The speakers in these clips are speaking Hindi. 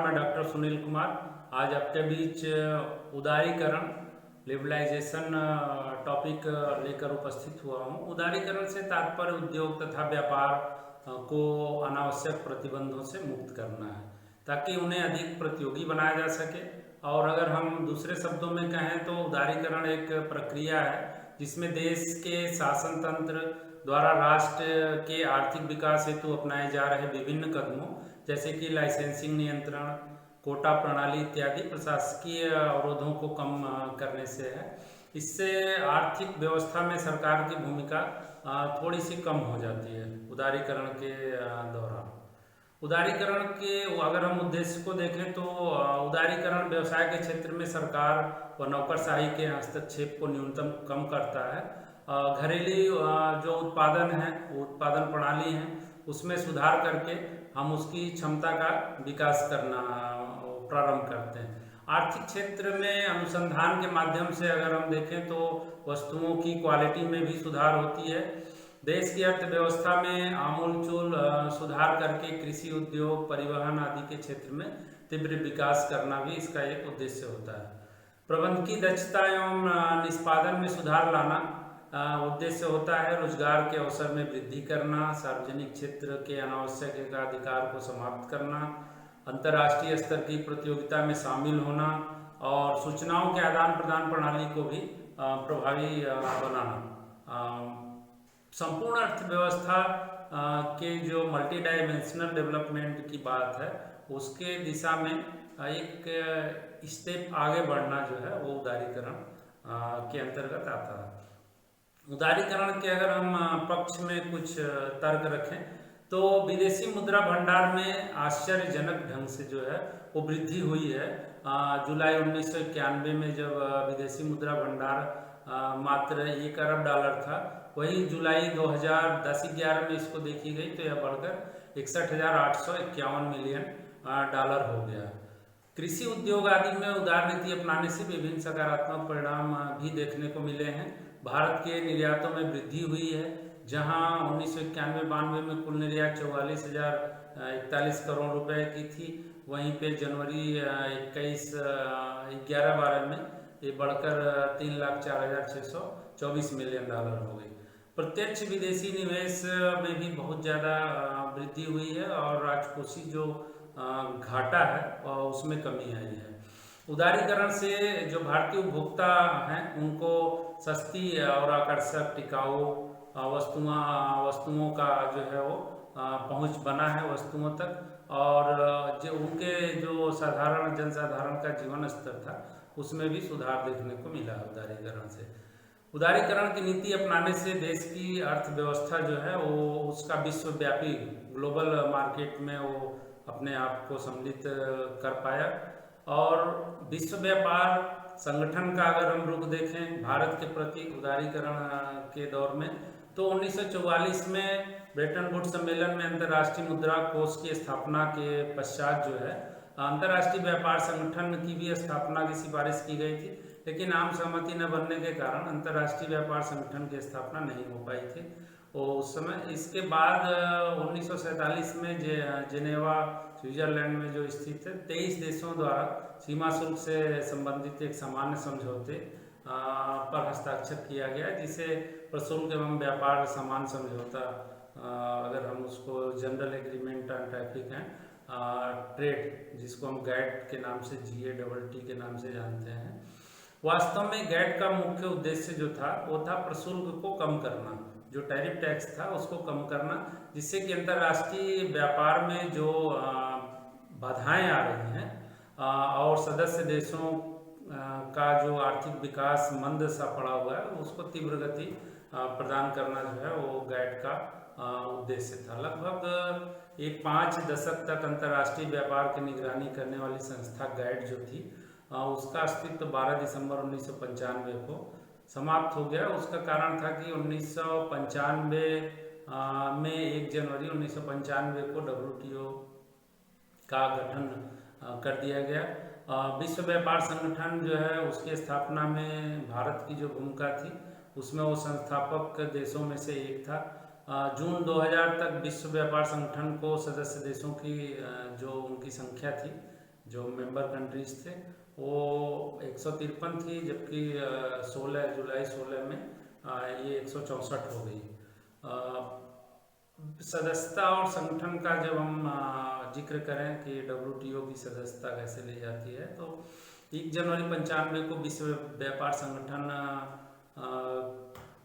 मैं डॉक्टर सुनील कुमार आज आपके बीच उदारीकरण लिबरलाइजेशन टॉपिक लेकर उपस्थित हुआ हूँ। उदारीकरण से तात्पर्य उद्योग तथा व्यापार को अनावश्यक प्रतिबंधों से मुक्त करना है ताकि उन्हें अधिक प्रतियोगी बनाया जा सके। और अगर हम दूसरे शब्दों में कहें तो उदारीकरण एक प्रक्रिया है जिसमें देश के शासन तंत्र द्वारा राष्ट्र के आर्थिक विकास हेतु अपनाए जा रहे विभिन्न कदमों जैसे कि लाइसेंसिंग नियंत्रण, कोटा प्रणाली इत्यादि प्रशासकीय अवरोधों को कम करने से है। इससे आर्थिक व्यवस्था में सरकार की भूमिका थोड़ी सी कम हो जाती है उदारीकरण के दौरान। उदारीकरण के अगर हम उद्देश्य को देखें तो उदारीकरण व्यवसाय के क्षेत्र में सरकार व नौकरशाही के हस्तक्षेप को न्यूनतम कम करता है। घरेलू जो उत्पादन है, वो उत्पादन प्रणाली है, उसमें सुधार करके हम उसकी क्षमता का विकास करना प्रारंभ करते हैं। आर्थिक क्षेत्र में अनुसंधान के माध्यम से अगर हम देखें तो वस्तुओं की क्वालिटी में भी सुधार होती है। देश की अर्थव्यवस्था में आमूलचूल सुधार करके कृषि उद्योग, परिवहन आदि के क्षेत्र में तीव्र विकास करना भी इसका एक उद्देश्य होता है। प्रबंधकीय दक्षता एवं निष्पादन में सुधार लाना उद्देश्य होता है। रोजगार के अवसर में वृद्धि करना, सार्वजनिक क्षेत्र के अनावश्यक एकाधिकार को समाप्त करना, अंतर्राष्ट्रीय स्तर की प्रतियोगिता में शामिल होना और सूचनाओं के आदान प्रदान प्रणाली को भी प्रभावी बनाना। संपूर्ण अर्थव्यवस्था के जो मल्टी डायमेंशनल डेवलपमेंट की बात है उसके दिशा में एक स्टेप आगे बढ़ना जो है वो उदारीकरण के अंतर्गत आता है। उदारीकरण के अगर हम पक्ष में कुछ तर्क रखें तो विदेशी मुद्रा भंडार में आश्चर्यजनक ढंग से जो है वो वृद्धि हुई है। जुलाई 1991 में जब विदेशी मुद्रा भंडार मात्र $1 अरब था, वही जुलाई 2010-11 में इसको देखी गई तो यह बढ़कर $61,851 मिलियन हो गया। कृषि उद्योग आदि में उदार नीति अपनाने से विभिन्न सकारात्मक परिणाम भी देखने को मिले हैं। भारत के निर्यातों में वृद्धि हुई है, जहां 1991-92 में कुल निर्यात 44,041 करोड़ रुपए की थी, वहीं पे जनवरी 11-12 में ये बढ़कर $3,04,624 मिलियन हो गई। प्रत्यक्ष विदेशी निवेश में भी बहुत ज़्यादा वृद्धि हुई है और राजकोषीय जो घाटा है उसमें कमी आई है। उदारीकरण से जो भारतीय उपभोक्ता हैं उनको सस्ती और आकर्षक टिकाऊ वस्तुओं का जो है वो पहुंच बना है वस्तुओं तक, और जो उनके जो जनसाधारण का जीवन स्तर था उसमें भी सुधार देखने को मिला उदारीकरण से। उदारीकरण की नीति अपनाने से देश की अर्थव्यवस्था जो है वो उसका विश्वव्यापी ग्लोबल मार्केट में वो अपने आप को सम्मिलित कर पाया। और विश्व व्यापार संगठन का अगर हम रुख देखें भारत के प्रति उदारीकरण के दौर में तो 1944 में ब्रेटन वुड्स सम्मेलन में अंतर्राष्ट्रीय मुद्रा कोष की स्थापना के पश्चात जो है अंतर्राष्ट्रीय व्यापार संगठन की भी स्थापना की सिफारिश की गई थी, लेकिन आम सहमति न बनने के कारण अंतर्राष्ट्रीय व्यापार संगठन की स्थापना नहीं हो पाई थी उस समय। इसके बाद 1947 में जेनेवा स्विट्जरलैंड में जो स्थित है 23 देशों द्वारा सीमा शुल्क से संबंधित एक सामान्य समझौते पर हस्ताक्षर किया गया, जिसे प्रशुल्क एवं व्यापार समान समझौता अगर हम उसको general agreement on traffic and trade, जिसको हम गैट के नाम से GATT के नाम से जानते हैं। वास्तव में गैट का मुख्य उद्देश्य जो था वो था प्रशुल्क को कम करना, जो टैरिफ टैक्स था उसको कम करना, जिससे कि अंतर्राष्ट्रीय व्यापार में जो बाधाएं आ रही हैं और सदस्य देशों का जो आर्थिक विकास मंद सा पड़ा हुआ है उसको तीव्र गति प्रदान करना जो है वो गैट का उद्देश्य था। लगभग एक 5 दशक तक अंतर्राष्ट्रीय व्यापार की निगरानी करने वाली संस्था गैट जो थी उसका अस्तित्व 12 दिसंबर 1995 को समाप्त हो गया। उसका कारण था कि 1995 में 1 जनवरी 1995 को WTO का गठन कर दिया गया। विश्व व्यापार संगठन जो है उसकी स्थापना में भारत की जो भूमिका थी उसमें वो संस्थापक देशों में से एक था। जून 2000 तक विश्व व्यापार संगठन को सदस्य देशों की जो उनकी संख्या थी जो मेंबर कंट्रीज थे वो 153 थी, जबकि 16 जुलाई 16 में ये 164 हो गई। सदस्यता और संगठन का जब हम जिक्र करें कि WTO की सदस्यता कैसे ली जाती है, तो 1 जनवरी 95 को विश्व व्यापार संगठन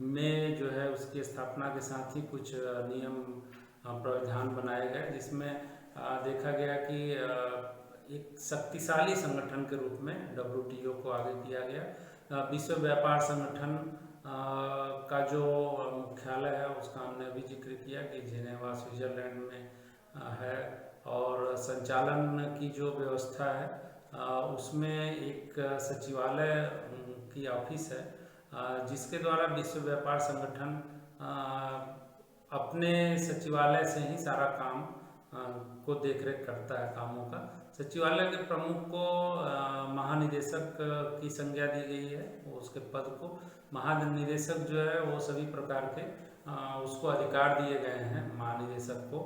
में जो है उसकी स्थापना के साथ ही कुछ नियम प्रावधान बनाए गए, जिसमें देखा गया कि एक शक्तिशाली संगठन के रूप में WTO को आगे किया गया। विश्व व्यापार संगठन का जो मुख्यालय है उसका हमने अभी जिक्र किया कि जिनेवा स्विट्जरलैंड में है, और संचालन की जो व्यवस्था है उसमें एक सचिवालय की ऑफिस है, जिसके द्वारा विश्व व्यापार संगठन अपने सचिवालय से ही सारा काम को देखरेख करता है कामों का। सचिवालय के प्रमुख को महानिदेशक की संज्ञा दी गई है, उसके पद को महानिदेशक जो है वो सभी प्रकार के उसको अधिकार दिए गए हैं महानिदेशक को,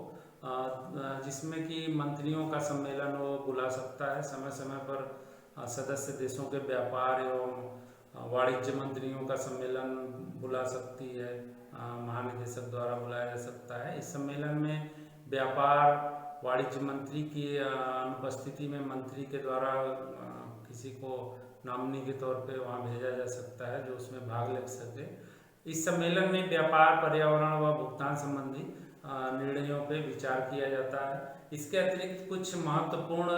जिसमें कि मंत्रियों का सम्मेलन वो बुला सकता है, समय समय पर सदस्य देशों के व्यापार एवं वाणिज्य मंत्रियों का सम्मेलन बुला सकती है, महानिदेशक द्वारा बुलाया जा सकता है। इस सम्मेलन में व्यापार वाणिज्य मंत्री की अनुपस्थिति में मंत्री के द्वारा किसी को नॉमिनी के तौर पे वहाँ भेजा जा सकता है जो उसमें भाग ले सके। इस सम्मेलन में व्यापार, पर्यावरण व भुगतान संबंधी निर्णयों पे विचार किया जाता है। इसके अतिरिक्त कुछ महत्वपूर्ण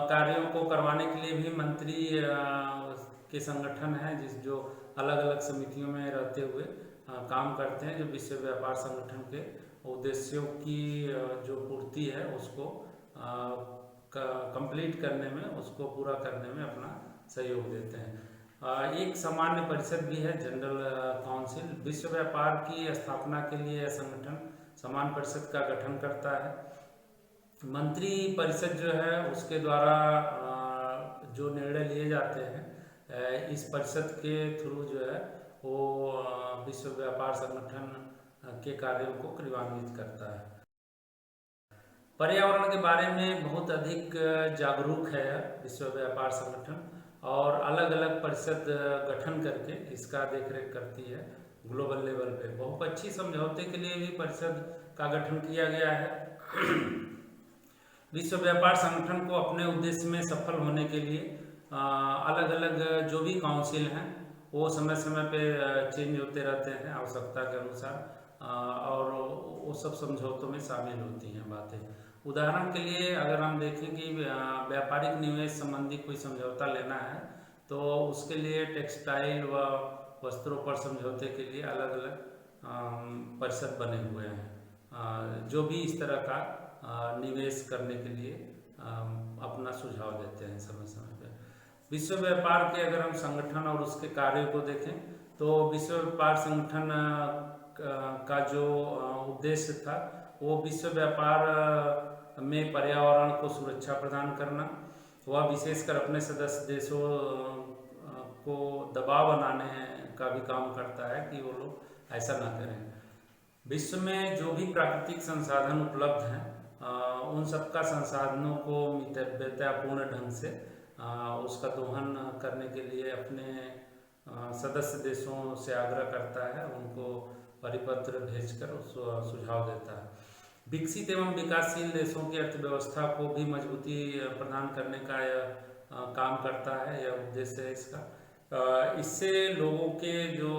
कार्यों को करवाने के लिए भी मंत्री के संगठन हैं जो अलग अलग समितियों में रहते हुए काम करते हैं, जो विश्व व्यापार संगठन के उद्देश्यों की जो पूर्ति है उसको कंप्लीट करने में, उसको पूरा करने में अपना सहयोग देते हैं। एक सामान्य परिषद भी है, जनरल काउंसिल। विश्व व्यापार की स्थापना के लिए यह संगठन सामान्य परिषद का गठन करता है। मंत्री परिषद जो है उसके द्वारा जो निर्णय लिए जाते हैं इस परिषद के थ्रू जो है वो विश्व व्यापार संगठन के कार्यों को क्रियान्वित करता है। पर्यावरण के बारे में बहुत अधिक जागरूक है विश्व व्यापार संगठन, और अलग अलग परिषद गठन करके इसका देखरेख करती है ग्लोबल लेवल पे। बहुपक्षीय समझौते के लिए भी परिषद का गठन किया गया है। विश्व व्यापार संगठन को अपने उद्देश्य में सफल होने के लिए अलग अलग जो भी काउंसिल हैं वो समय समय पे चेंज होते रहते हैं आवश्यकता के अनुसार, और वो सब समझौतों में शामिल होती हैं बातें। उदाहरण के लिए अगर हम देखें कि व्यापारिक निवेश संबंधी कोई समझौता लेना है तो उसके लिए टेक्सटाइल व वस्त्रों पर समझौते के लिए अलग अलग परिषद बने हुए हैं जो भी इस तरह का निवेश करने के लिए अपना सुझाव देते हैं समय समय पर। विश्व व्यापार के अगर हम संगठन और उसके कार्य को देखें तो विश्व व्यापार संगठन का जो उद्देश्य था वो विश्व व्यापार में पर्यावरण को सुरक्षा प्रदान करना, वह विशेषकर अपने सदस्य देशों को दबाव बनाने का भी काम करता है कि वो लोग ऐसा ना करें। विश्व में जो भी प्राकृतिक संसाधन उपलब्ध हैं उन सबका संसाधनों को मितव्ययतापूर्ण ढंग से उसका दोहन करने के लिए अपने सदस्य देशों से आग्रह करता है, उनको परिपत्र भेजकर उसको सुझाव देता है। विकसित एवं विकासशील देशों की अर्थव्यवस्था को भी मजबूती प्रदान करने का यह काम करता है, यह उद्देश्य है इसका। इससे लोगों के जो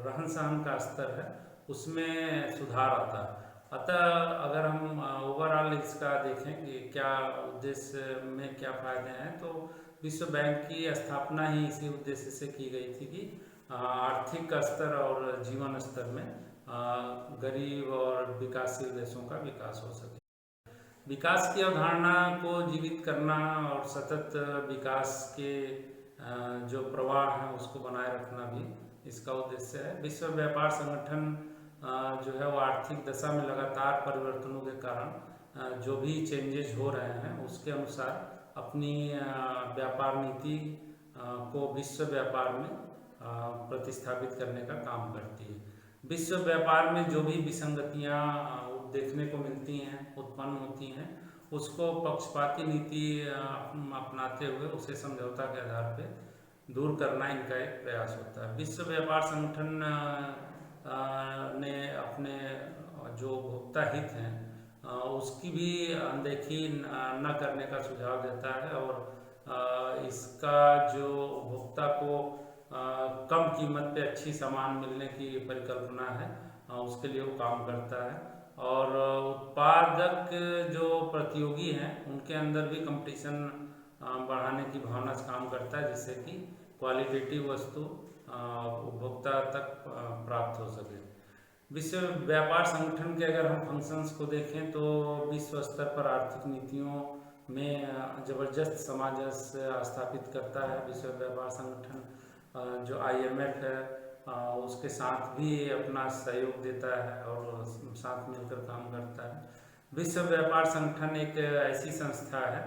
रहन सहन का स्तर है उसमें सुधार आता है। अतः अगर हम ओवरऑल इसका देखें कि क्या उद्देश्य में क्या फायदे हैं, तो विश्व बैंक की स्थापना ही इसी उद्देश्य से की गई थी कि आर्थिक स्तर और जीवन स्तर में गरीब और विकासशील देशों का विकास हो सके। विकास की अवधारणा को जीवित करना और सतत विकास के जो प्रवाह है उसको बनाए रखना भी इसका उद्देश्य है। विश्व व्यापार संगठन जो है वो आर्थिक दशा में लगातार परिवर्तनों के कारण जो भी चेंजेस हो रहे हैं उसके अनुसार अपनी व्यापार नीति को विश्व व्यापार में प्रतिस्थापित करने का काम करती है। विश्व व्यापार में जो भी विसंगतियां देखने को मिलती हैं, उत्पन्न होती हैं, उसको पक्षपाती नीति अपनाते हुए उसे समझौता के आधार पे दूर करना इनका एक प्रयास होता है। विश्व व्यापार संगठन ने अपने जो उपभोक्ता हित हैं उसकी भी अनदेखी न करने का सुझाव देता है और इसका जो उपभोक्ता को कम कीमत पे अच्छी सामान मिलने की परिकल्पना है उसके लिए वो काम करता है। और उत्पादक जो प्रतियोगी हैं उनके अंदर भी कंपटीशन बढ़ाने की भावना से काम करता है, जिससे कि क्वालिटेटिव वस्तु उपभोक्ता तक प्राप्त हो सके। विश्व व्यापार संगठन के अगर हम फंक्शंस को देखें तो विश्व स्तर पर आर्थिक नीतियों में जबरदस्त सामंजस्य स्थापित करता है। विश्व व्यापार संगठन जो IMF है उसके साथ भी अपना सहयोग देता है और साथ मिलकर काम करता है। विश्व व्यापार संगठन एक ऐसी संस्था है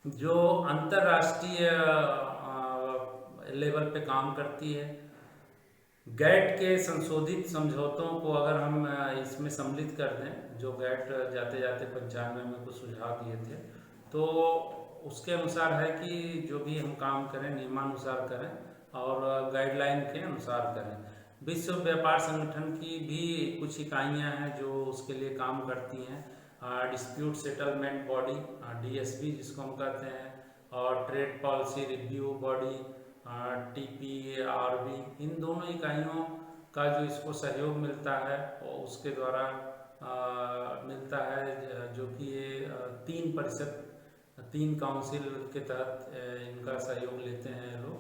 जो अंतर्राष्ट्रीय लेवल पे काम करती है। गैट के संशोधित समझौतों को अगर हम इसमें सम्मिलित कर दें, जो गैट जाते जाते 95 में कुछ सुझाव दिए थे, तो उसके अनुसार है कि जो भी हम काम करें नियमानुसार करें और गाइडलाइन के अनुसार करें। विश्व व्यापार संगठन की भी कुछ इकाइयां हैं जो उसके लिए काम करती हैं। डिस्प्यूट सेटलमेंट बॉडी DSB जिसको हम कहते हैं, और trade policy review body TPRB, इन दोनों इकाइयों का जो इसको सहयोग मिलता है और उसके द्वारा मिलता है, जो कि ये 3 काउंसिल के तहत इनका सहयोग लेते हैं लोग।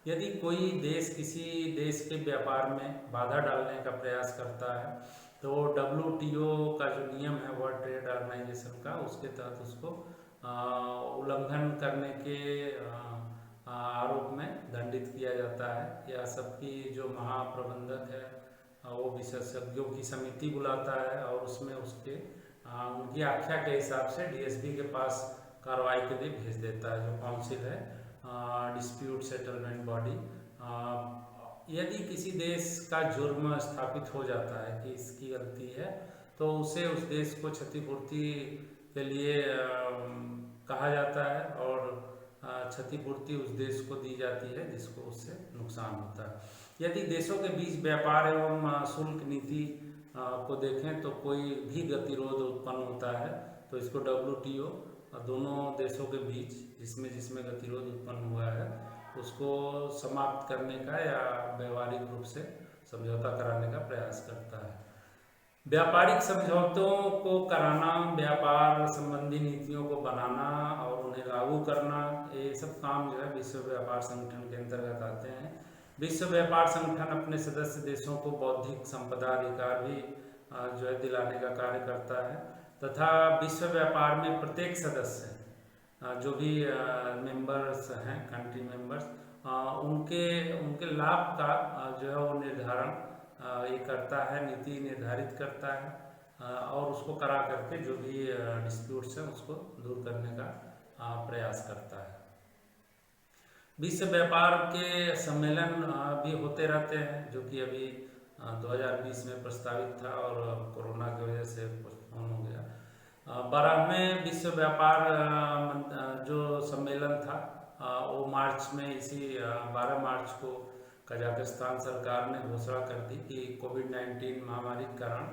यदि कोई देश किसी देश के व्यापार में बाधा डालने का प्रयास करता है तो WTO का जो नियम है वर्ल्ड ट्रेड ऑर्गेनाइजेशन का, उसके तहत उसको उल्लंघन करने के आरोप में दंडित किया जाता है। या सबकी जो महाप्रबंधक है वो विशेषज्ञों की समिति बुलाता है और उसमें उनकी आख्या के हिसाब से DSB के पास कार्रवाई के लिए भेज देता है, जो काउंसिल है डिस्प्यूट सेटलमेंट बॉडी। यदि किसी देश का जुर्म स्थापित हो जाता है कि इसकी गलती है, तो उसे उस देश को क्षतिपूर्ति के लिए कहा जाता है और क्षतिपूर्ति उस देश को दी जाती है जिसको उससे नुकसान होता है। यदि देशों के बीच व्यापार एवं शुल्क नीति को देखें तो कोई भी गतिरोध उत्पन्न होता है तो इसको WTO दोनों देशों के बीच जिसमें गतिरोध उत्पन्न हुआ है उसको समाप्त करने का या व्यवहारिक रूप से समझौता कराने का प्रयास करता है। व्यापारिक समझौतों को कराना, व्यापार संबंधी नीतियों को बनाना और उन्हें लागू करना, ये सब काम जो है विश्व व्यापार संगठन के अंतर्गत आते हैं। विश्व व्यापार संगठन अपने सदस्य देशों को बौद्धिक संपदा अधिकार भी जो है दिलाने का कार्य करता है तथा विश्व व्यापार में प्रत्येक सदस्य जो भी मेंबर्स हैं, कंट्री मेंबर्स, उनके लाभ का जो है वो निर्धारण ये करता है, नीति निर्धारित करता है और उसको करा करके जो भी डिस्प्यूट्स हैं उसको दूर करने का प्रयास करता है। विश्व व्यापार के सम्मेलन भी होते रहते हैं, जो कि अभी 2020 में प्रस्तावित था और कोरोना की वजह से पोस्टपोन हो गया। 12वें विश्व व्यापार जो सम्मेलन था वो मार्च में, इसी 12 मार्च को कजाकिस्तान सरकार ने घोषणा कर दी कि कोविड-19 महामारी के कारण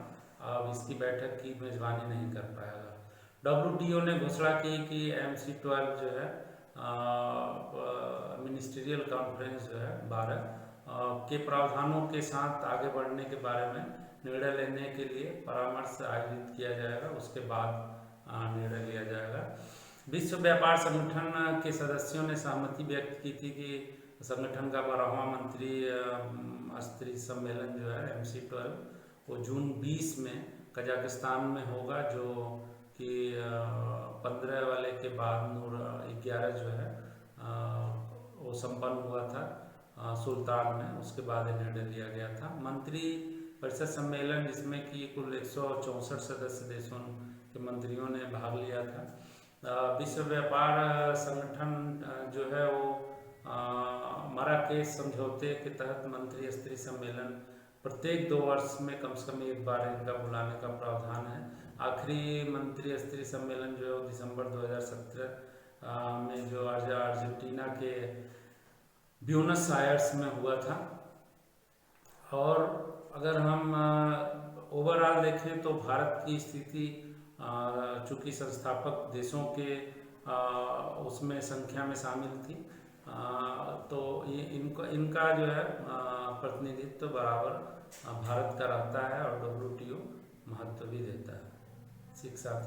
अब इसकी बैठक की मेजबानी नहीं कर पाएगा। WTO ने घोषणा की कि MC12 जो है मिनिस्ट्रियल कॉन्फ्रेंस जो है 12 के प्रावधानों के साथ आगे बढ़ने के बारे में निर्णय लेने के लिए परामर्श आयोजित किया जाएगा, उसके बाद निर्णय लिया जाएगा। विश्व व्यापार संगठन के सदस्यों ने सहमति व्यक्त की थी कि संगठन का 12वां मंत्री स्तरीय सम्मेलन जो है MC12 वो जून 20 में कजाकिस्तान में होगा, जो कि 15 वाले के बाद 11 जो है वो संपन्न हुआ था सुल्तान में, उसके बाद निर्णय लिया गया था। मंत्री परिषद सम्मेलन जिसमें कि कुल 164 सदस्य देशों के मंत्रियों ने भाग लिया था। विश्व व्यापार संगठन जो है वो मराकेश समझौते के तहत मंत्री स्तरीय सम्मेलन प्रत्येक 2 वर्ष में कम से कम एक बार इनका बुलाने का प्रावधान है। आखिरी मंत्री स्तरीय सम्मेलन जो है दिसंबर 2017 में जो अर्जेंटीना के ब्यूनस आयर्स में हुआ था। और अगर हम ओवरऑल देखें तो भारत की स्थिति चूँकि संस्थापक देशों के उसमें संख्या में शामिल थी, तो ये इनका जो है प्रतिनिधित्व बराबर भारत का रहता है और WTO महत्व भी देता है। शिक्षा